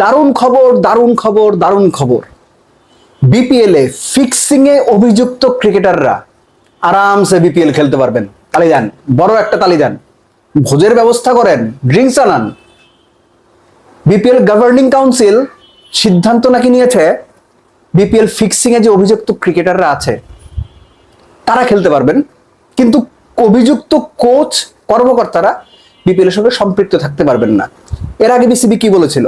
দারুণ খবর, দারুণ খবর, দারুণ খবর। বিপিএল এ ফিক্সিং এ অভিযুক্ত ক্রিকেটাররা আরামসে বিপিএল খেলতে পারবেন। তালি দেন, বড় একটা তালি দেন। ভোজের ব্যবস্থা করেন, ড্রিঙ্কস আনান। বিপিএল গভর্নিং কাউন্সিল সিদ্ধান্ত নাকি নিয়েছে বিপিএল ফিক্সিং এ যে অভিযুক্ত ক্রিকেটাররা আছে তারা খেলতে পারবেন, কিন্তু অভিযুক্ত কোচ কর্মকর্তারা বিপিএল এর সঙ্গে সম্পৃক্ত থাকতে পারবেন না। এর আগে বিসিবি কি বলেছিল?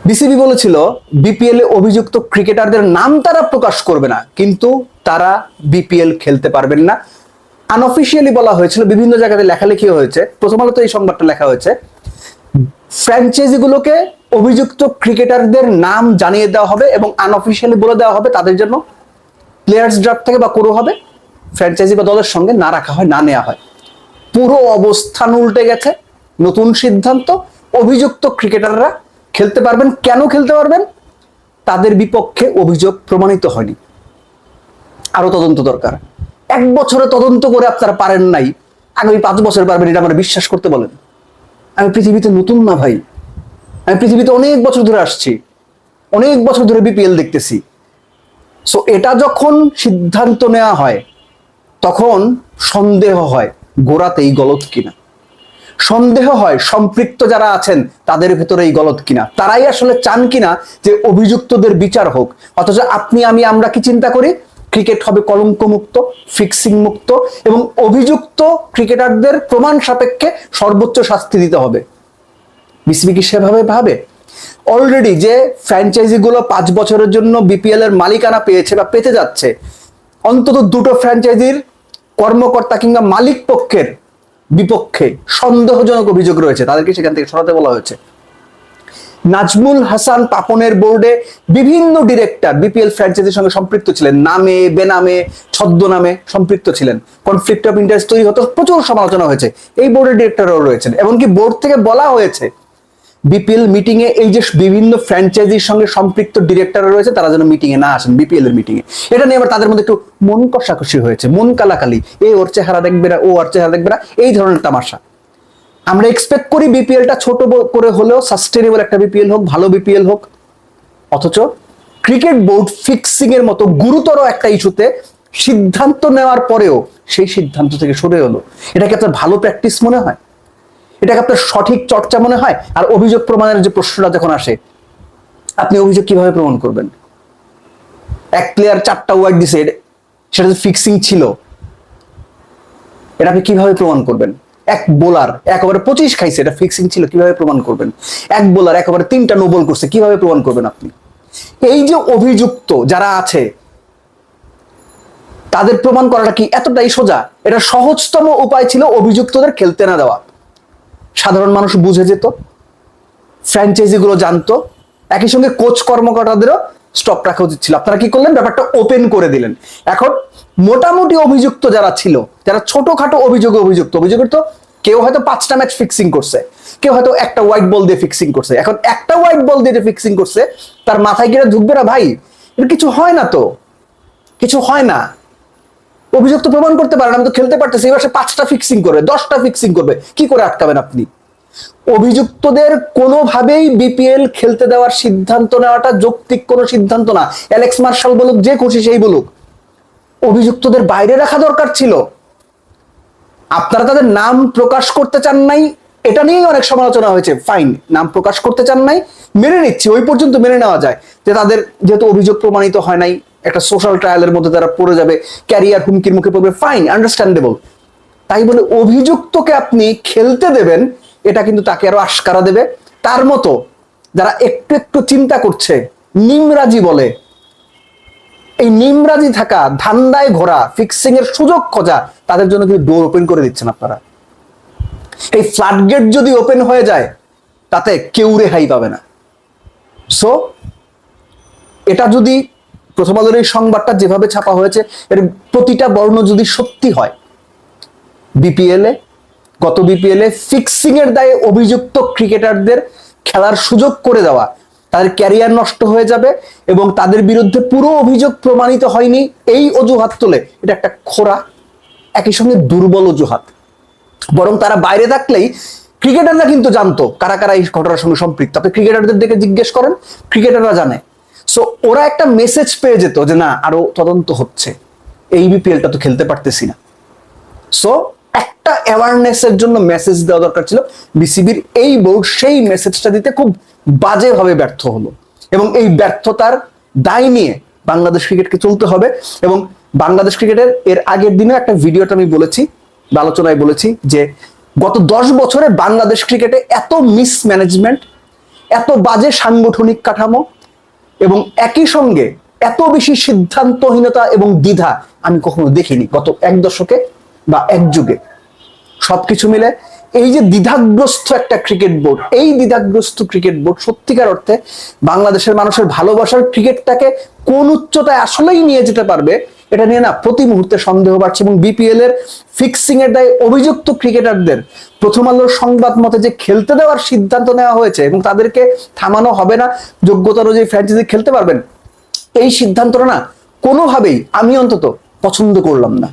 বিসিবি বলেছিল বিপিএল এ অভিযুক্ত ক্রিকেটারদের নাম তারা প্রকাশ করবে না, কিন্তু তারা বিপিএল খেলতে পারবেন না। আনঅফিসিয়ালি বলা হয়েছিল, বিভিন্ন জায়গাতে লেখালেখি হয়েছে, প্রথম আলোতে এই সংবাদটা লেখা হয়েছে, ফ্র্যাঞ্চাইজিগুলোকে অভিযুক্ত ক্রিকেটারদের নাম জানিয়ে দেওয়া হবে এবং আনঅফিসিয়ালি বলে দেওয়া হবে তাদের জন্য প্লেয়ার্স ড্রাফট থেকে বা কোনো হবে ফ্র্যাঞ্চাইজি বা দলের সঙ্গে না রাখা হয়, না নেওয়া হয়। পুরো অবস্থান উল্টে গেছে। নতুন সিদ্ধান্ত, অভিযুক্ত ক্রিকেটাররা খেলতে পারবেন। কেন খেলতে পারবেন? তাদের বিপক্ষে অভিযোগ প্রমাণিত হয়নি, আরো তদন্ত দরকার। 1 বছরে তদন্ত করে আপনারা পারেন নাই, আগামী 5 বছর পারবেন, এটা আমরা বিশ্বাস করতে বলেন? আমি পৃথিবীতে নতুন না ভাই, আমি পৃথিবীতে অনেক বছর ধরে আসছি, অনেক বছর ধরে বিপিএল দেখতেছি। সো এটা যখন সিদ্ধান্ত নেওয়া হয় তখন সন্দেহ হয় গোড়াতেই গলত কিনা, সন্দেহ হয় সম্পৃক্ত যারা আছেন তাদের ভেতরে এই গলত কিনা, তারাই আসলে চান কিনা যে অভিযুক্তদের বিচার হোক। অথচ আপনি আমি আমরা কি চিন্তা করি? ক্রিকেট হবে কলঙ্ক মুক্ত, ফিক্সিং মুক্ত এবং অভিযুক্ত ক্রিকেটারদের প্রমাণ সাপেক্ষে সর্বোচ্চ শাস্তি দিতে হবে। বিসিবি কি সেভাবে ভাবে? অলরেডি যে ফ্র্যাঞ্চাইজিগুলো 5 বছরের জন্য বিপিএল এর মালিকানা পেয়েছে বা পেতে যাচ্ছে, অন্তত 2টো ফ্র্যাঞ্চাইজির কর্মকর্তা কিংবা মালিক পক্ষের বিপক্ষে সন্দেহজনক অভিযোগ রয়েছে, তাদেরকে সেখান থেকে সরাতে বলা হয়েছে। নাজমুল হাসান পাপনের বোর্ডে বিভিন্ন ডিরেক্টর বিপিএল ফ্র্যাঞ্চাইজির সঙ্গে সম্পৃক্ত ছিলেন, নামে বেনামে ছদ্মনামে সম্পৃক্ত ছিলেন। কনফ্লিক্ট অফ ইন্টারেস্ট তৈরি হতো, প্রচুর সমালোচনা হয়েছে। এই বোর্ডের ডিরেক্টররাও রয়েছেন, এমনকি বোর্ড থেকে বলা হয়েছে বিপিএল মিটিং এ এই যে বিভিন্ন ফ্র্যাঞ্চাইজির সঙ্গে সম্পৃক্ত ডিরেক্টর রয়েছে তারা যেন মিটিং এ না আসেন, বিপিএল এর মিটিং এ। এটা নিয়ে আবার তাদের মধ্যে একটু মন কষাকষি হয়েছে, মন কালাকালি, এই ওর চেহারা দেখবে না, ও ওর চেহারা দেখবে না, এই ধরনের তামাশা। আমরা এক্সপেক্ট করি বিপিএলটা ছোট করে হলেও সাস্টেনেবল একটা বিপিএল হোক, ভালো বিপিএল হোক। অথচ ক্রিকেট বোর্ড ফিক্সিং এর মতো গুরুতর একটা ইস্যুতে সিদ্ধান্ত নেওয়ার পরেও সেই সিদ্ধান্ত থেকে সরে হলো। এটাকে আপনার ভালো প্র্যাকটিস মনে হয়? এটাকে আপনার সঠিক চর্চা মনে হয়? আর অভিযোগ প্রমাণের যে প্রশ্নটা যখন আসে, আপনি অভিযোগ কিভাবে প্রমাণ করবেন? এক প্লেয়ার 4টা ওয়াইড দিছে, সেটা ফিক্সিং ছিল, এটা আপনি কিভাবে প্রমাণ করবেন? এক বোলার একেবারে 25 খাইছে, এটা ফিক্সিং ছিল, কিভাবে প্রমাণ করবেন? এক বোলার একেবারে 3টা নো বল করছে, কিভাবে প্রমাণ করবেন আপনি? এই যে অভিযুক্ত যারা আছে তাদের প্রমাণ করাটা কি এতটাই সোজা? এটা সহজতম উপায় ছিল অভিযুক্তদের খেলতে না দেওয়া। সাধারণ মানুষ বুঝে যেত, ফ্র্যাঞ্চাইজিগুলো জানতো, একই সঙ্গে কোচ কর্মকর্তাদেরও স্টপ রাখা উচিত ছিল। আপনারা কি করলেন? ব্যাপারটা ওপেন করে দিলেন। এখন মোটামুটি অভিযুক্ত যারা ছিল, যারা ছোটখাটো অভিযোগের তো কেউ হয়তো 5টা ম্যাচ ফিক্সিং করছে, কেউ হয়তো একটা হোয়াইট বল দিয়ে ফিক্সিং করছে। এখন একটা হোয়াইট বল দিয়ে ফিক্সিং করছে, তার মাথায় গিয়ে ঢুকবে না ভাই? এটা কিছু হয় না, তো কিছু হয় না। অভিযুক্ত প্রমাণ করতে পারেন আমি তো খেলতে পারতেছি, এবার সে 5টা ফিক্সিং করবে, 10টা ফিক্সিং করবে, কি করে আটকাবেন আপনি? অভিযুক্তদের কোনোভাবেই বিপিএল খেলতে দেওয়ার সিদ্ধান্ত নেওয়াটা যৌক্তিক কোনো সিদ্ধান্ত না। অ্যালেক্স মার্শাল বলুক, যে খুশি সেই বলুক, অভিযুক্তদের বাইরে রাখা দরকার ছিল। আপনারা তাদের নাম প্রকাশ করতে চান নাই, এটা নিয়েই অনেক সমালোচনা হয়েছে। ফাইন, নাম প্রকাশ করতে চান নাই, মেনে নিচ্ছি, ওই পর্যন্ত মেনে নেওয়া যায় যে তাদের যেহেতু অভিযোগ প্রমাণিত হয় নাই, একটা সোশ্যাল ট্রায়ালের মধ্যে তারা পড়ে যাবে, ক্যারিয়ার হুমকির মুখে পড়বে, ফাইন, আন্ডারস্ট্যান্ডেবল। তাই বলে অভিযুক্তকে আপনি খেলতে দেবেন, এটা কিন্তু তাকে আরো আশকারা দেবে। তার মতো যারা একটু একটু চিন্তা করছে, নিমরাজি বলে, এই নিমরাজি থাকা, ধান্দায় ঘোরা, ফিক্সিং এর সুযোগ খোঁজা, তাদের জন্য কিন্তু ডোর ওপেন করে দিচ্ছেন আপনারা। এই ফ্লাডগেট যদি ওপেন হয়ে যায় তাতে কেউ রেহাই পাবে না। সো এটা যদি প্রথম আলোর এই সংবাদটা যেভাবে ছাপা হয়েছে, এর প্রতিটা বর্ণ যদি সত্যি হয়, গত বিপিএল এ ফিক্সিং এর দায়ে অভিযুক্ত ক্রিকেটারদের খেলার সুযোগ করে দেওয়া, তাদের ক্যারিয়ার নষ্ট হয়ে যাবে এবং তাদের বিরুদ্ধে পুরো অভিযোগ প্রমাণিত হয়নি এই অজুহাত তোলে, এটা একটা খোড়া, একই সঙ্গে দুর্বল অজুহাত। বরং তারা বাইরে থাকলেই ক্রিকেটাররা কিন্তু জানতো কারা কারা এই ঘটনার সঙ্গে সম্পৃক্ত। আপনি ক্রিকেটারদের দিকে জিজ্ঞেস করেন, ক্রিকেটাররা জানে। সো ওরা একটা মেসেজ পেয়ে যেত যে না, আরো তদন্ত হচ্ছে, এই বিপিএলটা তো খেলতে পারতেছি না। সো একটা অ্যাওয়ারনেসের জন্য মেসেজ দেওয়া দরকার ছিল। বিসিবির এই বোর্ড সেই মেসেজটা দিতে খুব বাজেভাবে ব্যর্থ হলো, এবং এই ব্যর্থতার দায় নিয়ে বাংলাদেশ ক্রিকেটকে চলতে হবে। এবং বাংলাদেশ ক্রিকেটের এর আগের দিনে একটা ভিডিওটা আমি বলেছি, আলোচনায় বলেছি যে গত 10 বছরে বাংলাদেশ ক্রিকেটে এত মিসম্যানেজমেন্ট, এত বাজে সাংগঠনিক কাঠামো এবং একই সঙ্গে এত বেশি সিদ্ধান্তহীনতা এবং দ্বিধা আমি কখনো দেখিনি গত এক দশকে বা এক যুগে। সবকিছু মিলে এই যে দ্বিধাগ্রস্ত একটা ক্রিকেট বোর্ড, এই দ্বিধাগ্রস্ত ক্রিকেট বোর্ড সত্যিকার অর্থে বাংলাদেশের মানুষের ভালোবাসার ক্রিকেটটাকে কোন উচ্চতায় আসলেই নিয়ে যেতে পারবে, এটা নিয়ে না প্রতি মুহূর্তে সন্দেহ বাড়ছে। এবং বিপিএল এর ফিক্সিং এর দায়ে অভিযুক্ত ক্রিকেটারদের প্রথম আলোর সংবাদ মতে যে খেলতে দেওয়ার সিদ্ধান্ত নেওয়া হয়েছে এবং তাদেরকে থামানো হবে না, যোগ্যতা অনুযায়ী ফ্র্যাঞ্চাইজি খেলতে পারবেন, এই সিদ্ধান্তটা না কোনোভাবেই আমি অন্তত পছন্দ করলাম না।